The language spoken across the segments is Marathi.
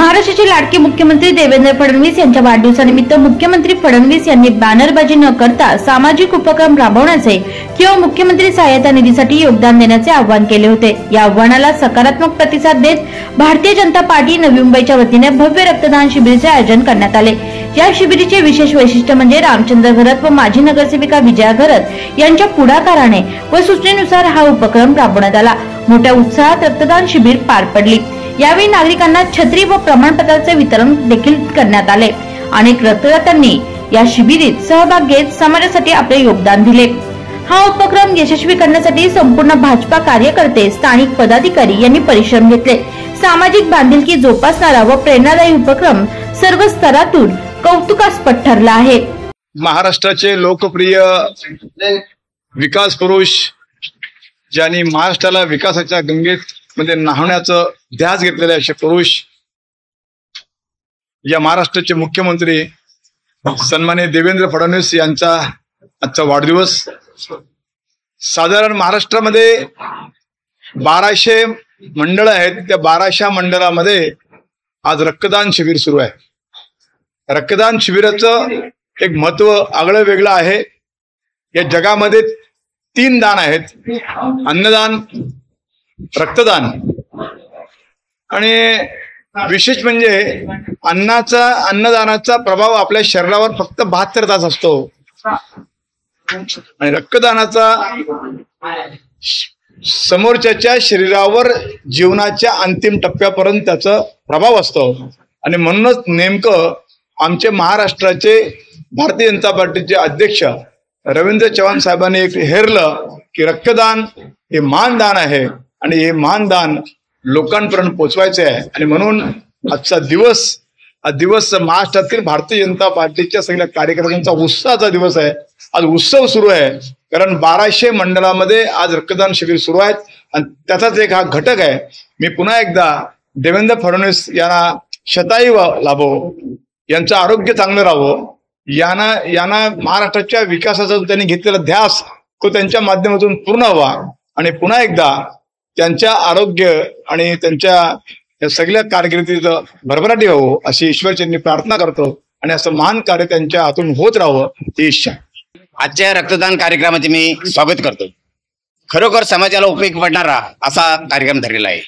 महाराष्ट्राचे लाडके मुख्यमंत्री देवेंद्र फडणवीस यांच्या वाढदिवसानिमित्त मुख्यमंत्री फडणवीस यांनी बॅनरबाजी न करता सामाजिक उपक्रम राबवण्याचे किंवा मुख्यमंत्री सहायता निधीसाठी योगदान देण्याचे आवाहन केले होते। या आवाहनाला सकारात्मक प्रतिसाद देत भारतीय जनता पार्टी नवी मुंबईच्या वतीने भव्य रक्तदान शिबिराचे आयोजन करण्यात आले। या शिबिराचे विशेष वैशिष्ट्य म्हणजे रामचंद्र घरत व माजी नगरसेविका विजया घरत यांच्या पुढाकाराने व सूचनेनुसार हा उपक्रम राबवण्यात आला। मोठ्या उत्साहात रक्तदान शिबिर पार पडली। यावेळी नागरिकांना छत्री व प्रमाणपत्राचे वितरण देखील करण्यात आले। अनेक रक्तदात्यांनी या शिबिरात सहभाग घेत समाजासाठी आपले योगदान दिले। हा उपक्रम यशस्वी करण्यासाठी संपूर्ण भाजपा कार्यकर्ते, स्थानिक पदाधिकारी यांनी परिश्रम घेतले। सामाजिक बांधिलकी जोपासणारा व प्रेरणादायी उपक्रम सर्व स्तरातून कौतुकास्पद ठरला आहे। महाराष्ट्राचे लोकप्रिय विकास पुरुष ज्यांनी महाराष्ट्राला विकासाच्या गंगेत मध्ये न्हावण्याचं ध्यास घेतलेले असे पुरुष, या महाराष्ट्राचे मुख्यमंत्री सन्माननीय देवेंद्र फडणवीस यांचा आजचा वाढदिवस। साधारण महाराष्ट्रामध्ये 1200 मंडळ आहेत। त्या 1200 मंडळामध्ये आज रक्तदान शिबिर सुरू आहे। रक्तदान शिबिराचं एक महत्व आगळं वेगळं आहे। या जगामध्ये 3 दान आहेत: अन्नदान, रक्तदान आणि विशेष म्हणजे अन्नदानाचा प्रभाव आपल्या शरीरावर फक्त 72 तास असतो आणि रक्तदानाचा समोरच्याच्या शरीरावर जीवनाच्या अंतिम टप्प्यापर्यंत त्याचा प्रभाव असतो। आणि म्हणूनच नेमकं आमचे महाराष्ट्राचे भारतीय जनता पार्टीचे अध्यक्ष रवींद्र चव्हाण साहेबांनी एक हेरलं की रक्तदान हे मानदान आहे आणि हे मानदान लोकांपर्यंत पोहोचवायचे आहे। आणि म्हणून आजचा दिवस महाराष्ट्रातील भारतीय जनता पार्टीच्या सगळ्या कार्यकर्त्यांचा उत्साहाचा दिवस आहे। आज उत्सव सुरू आहे कारण 1200 मंडळामध्ये आज रक्तदान शिबिर सुरू आहेत आणि त्याचाच एक हा घटक आहे। मी पुन्हा एकदा देवेंद्र फडणवीस यांना शतायू लाभो, यांचं आरोग्य चांगलं राहावं, यांना महाराष्ट्राच्या विकासाचा त्यांनी घेतलेला ध्यास तो त्यांच्या माध्यमातून पूर्ण व्हावा आणि पुन्हा एकदा त्यांच्या आरोग्य आणि त्यांच्या सगळ्या कारकिर्दीत भरभराटी व्हावं अशी ईश्वरचरणी प्रार्थना करतो आणि असं महान कार्य त्यांच्या हातून होत राहावं ही इच्छा। आजच्या रक्तदान कार्यक्रमाचे मी स्वागत करतो। खरोखर समाजाला उपयोग पडणारा असा कार्यक्रम धरलेला आहे।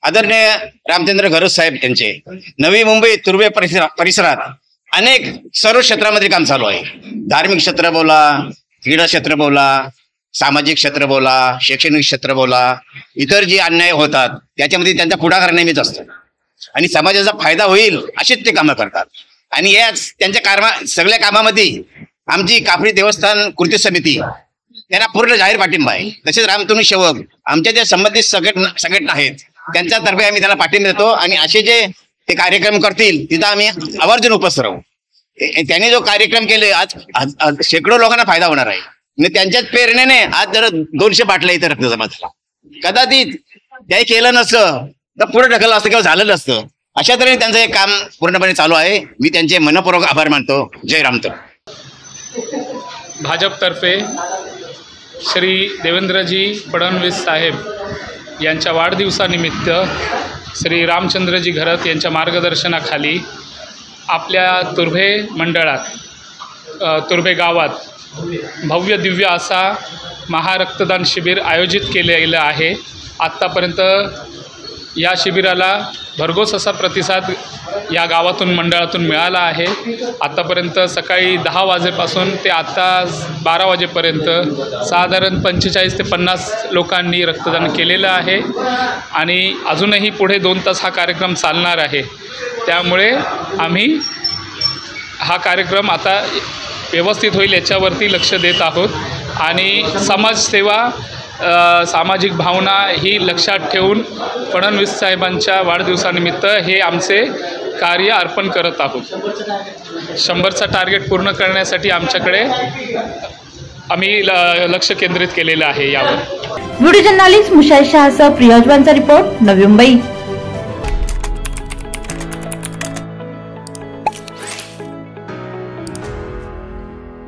आदरणीय रामचंद्र घरत साहेब यांचे नवी मुंबई तुर्भे परिसरात अनेक सर्व क्षेत्रामध्ये काम चालू आहे। धार्मिक क्षेत्र बोला, क्रीडा क्षेत्र बोला, सामाजिक क्षेत्र बोला, शैक्षणिक क्षेत्र बोला, इतर जे अन्याय होतात त्याच्यामध्ये त्यांचा पुढाकार नेहमीच असतो आणि समाजाचा फायदा होईल असेच ते कामं करतात। आणि याच त्यांच्या सगळ्या कामामध्ये आमची कापरी देवस्थान कृती समिती त्यांना पूर्ण जाहीर पाठिंबा आहे। तसेच रामतनू सेवक आमच्या ज्या संबंधित संघटना आहेत त्यांच्यातर्फे आम्ही त्यांना पाठिंबा देतो आणि असे जे ते कार्यक्रम करतील तिथं आम्ही आवर्जून उपस्थित राहू। त्यांनी जो कार्यक्रम केले आज शेकडो लोकांना फायदा होणार आहे आणि त्यांच्याच प्रेरणेने आज जर 200 बाटल्या इथं रक्त जमा झाला। कदाचित त्याही केलं नसतं तर पुढे ढकललं असतं किंवा झालं नसतं। अशा तऱ्हेने त्यांचं हे काम पूर्णपणे चालू आहे। मी त्यांचे मनपूर्वक आभार मानतो। जय रामतनू। भाजपतर्फे श्री देवेंद्रजी फडणवीस साहेब यांच्या वाढदिवसानिमित्त श्री रामचंद्रजी घरत यांच्या मार्गदर्शनाखाली आपल्या तुर्भे मंडळात, तुर्भे गावात भव्य दिव्य असा महारक्तदान शिबिर आयोजित केलेलं आहे। आत्तापर्यंत या शिबिराला भरघोस असा प्रतिसाद या गावातून मंडळातून मिळाला आहे। आत्तापर्यंत सकाळी 10 वाजेपासून ते आत्ता 12 वाजेपर्यंत साधारण 45 ते 50 लोकांनी रक्तदान केलेलं आहे आणि अजूनही पुढे 2 तास हा कार्यक्रम चालणार आहे। त्यामुळे आम्ही हा कार्यक्रम आता व्यवस्थित होईल याच्यावरती लक्ष देत आहोत आणि समाजसेवा, सामाजिक भावना ही लक्षात ठेवून फडणवीस साहेबांच्या वाढदिवसानिमित्त हे आमचे कार्य अर्पण करत आहोत। 100चा टार्गेट पूर्ण करण्यासाठी आमच्याकडे आम्ही लक्ष केंद्रित केलेलं आहे यावर। Video journalist मुशाईद शाहसह प्रियजवानचा report, Navi Mumbai.